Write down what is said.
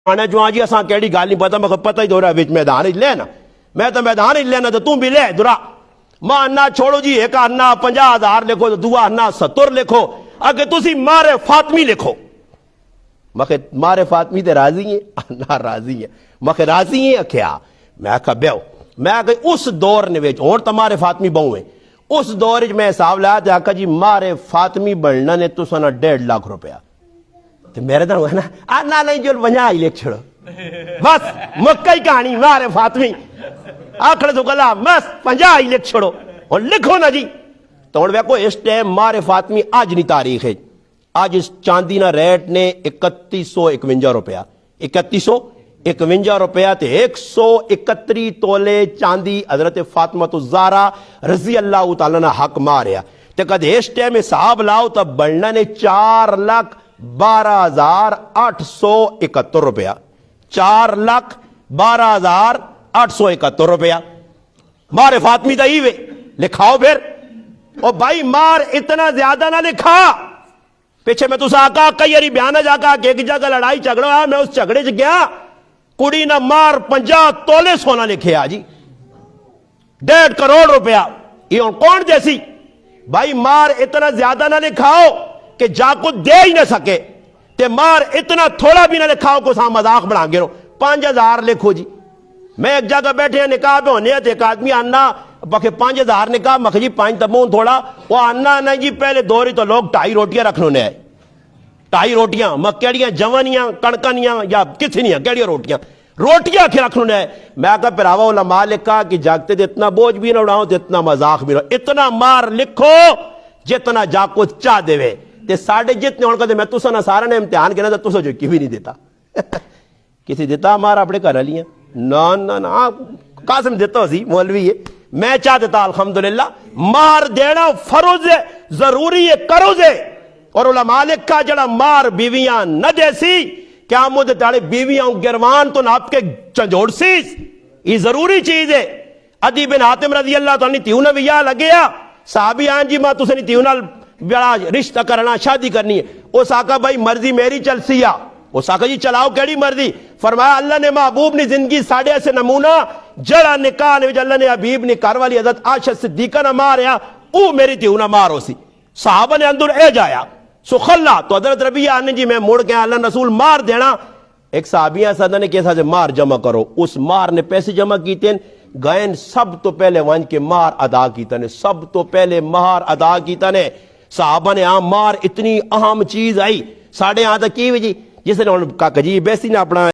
آنا جو جی اساں کیڑی گل نہیں پتا میں پتہ ہی دورا وچ میدان وچ لینا میں تو میدان وچ لینا تو تم بھی لے درا ماں انا چھوڑو جی ایک انا 50,000 لکھو تو دوا انا 70 لکھو اگے تسی مارے فاطمی لکھو مکھے مارے فاطمی تے راضی ہیں انا راضی ہیں مکھے راضی ہیں کیا میں کہا بیو میں کہ اس دور نے وچ اور تمہارے فاطمی بہو ہیں اس دور وچ میں حساب لایا تے آکھا جی مارے فاطمی بننا نے تساں 1.5 لاکھ روپیہ تو میرے دن ہوئے نا آنا نہیں جو بنیا ہی لکھ چھڑو بس مکہ ہی کہانی مارے فاطمی آکھڑے تو گلا بس 50 ہی لکھ چھڑو اور لکھو نا جی تو ہن ویکھو اس ٹائم مارے فاطمی آج نہیں تاریخ ہے آج اس چاندی نا ریٹ نے 3151 روپیہ 3151 روپیہ تے 131 تولے چاندی حضرت فاطمہ الزہرا رضی اللہ تعالیٰ نے حق ماریا تے کدے اس ٹائم حساب لاؤ تو بننا نے 4,12,871 روپیہ 4,12,871 روپیہ مارے فاطمی دا ہی لکھاؤ پھر او بھائی مار اتنا زیادہ نہ لکھا پیچھے میں تو آقا کئی اری بیانہ جا کا کہ ایک جگہ لڑائی جھگڑا ہے میں اس جھگڑے چ گیا کڑی نہ مار 50 تولے سونا لکھے آ جی 1.5 کروڑ روپیہ یہ کون جیسی بھائی مار اتنا زیادہ نہ لکھاؤ کہ جا کو دے ہی نہ سکے تے مار اتنا تھوڑا بھی نہ لکھاؤ کو ساں مذاق بنا گے رو 5,000 لکھو جی میں ایک جگہ بیٹھے ہیں نکاح پہ ہونے ایک آدمی آنا بکے 5,000 نکاح مکھ جی 5 تمون تھوڑا وہ آنا نہیں جی پہلے دوری تو لوگ 2.5 روٹیاں رکھنوں نے آئے 2.5 روٹیاں مکیڑیاں جوانیاں کڑکنیاں یا کسی نہیں کیڑیاں روٹیاں کھے رکھنوں نے آئے میں کہا پھر آوہ علماء لکھا کہ جاگتے دے اتنا بوجھ بھی نہ اڑاؤں تے اتنا مذاق بھی نہ اتنا مار لکھو جتنا جا کو چاہ دے وے تے ساڑھے جتنے ہونے کہتے میں تو سنا سارا نے امتحان کرنا تو سو جو کی بھی نہیں دیتا کسی دیتا ہمارا اپنے کر لیاں نا قاسم دیتا ہو سی مولوی ہے میں چاہ دیتا الحمدللہ مار دینا فرض ہے ضروری ہے کروز ہے اور علماء لکھا جڑا مار بیویاں نہ دیسی کیا مجھے تاڑے بیویاں گروان تو ناپ کے چنجوڑ سیس یہ ضروری چیز ہے عدی بن حاتم رضی اللہ تعالیٰ تیونہ ویا لگیا صحابی آن جی ماں تو سے تیونہ بڑا رشتہ کرنا شادی کرنی ہے اس آقا بھائی مرضی میری چل سیا اس آقا جی چلاؤ کیڑی مرضی فرمایا اللہ نے محبوب نے زندگی ساڑھے ایسے نمونہ جڑا نکاح نے اللہ نے حبیب نے کار والی حضرت عائشہ صدیقہ نہ ماریا او میری تیونہ مارو سی صحابہ نے اندر اے جایا سو خلا تو حضرت ربیہ آنے جی میں موڑ کے اللہ رسول مار دینا ایک صحابیہ صدر نے کیسا سے مار جمع کرو اس مار نے پیسے جمع کیتے ہیں گئن سب تو پہلے وانج کے مار ادا کیتا نے سب تو پہلے مہار ادا کیتا نے صحابہ نے مار اتنی اہم چیز آئی ساڑھے یہاں تک کی جی جس نے کہا جی بیسی نے اپنا